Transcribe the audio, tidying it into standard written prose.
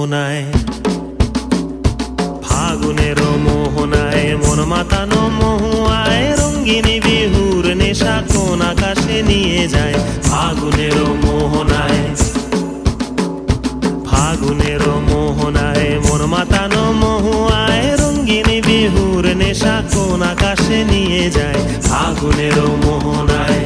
মোহনায়, ফাগুনের মোহনায় মন মাতানো মহুয়ায় রঙ্গিনী বিহুর নেশা কোন আকাশে নিয়ে যায়। ফাগুনের মোহনায়, ফাগুনের মোহনায় মন মাতানো মহুয়ায় রঙ্গিনী বিহুর নেশা কোন আকাশে নিয়ে যায়। ফাগুনের মোহনায়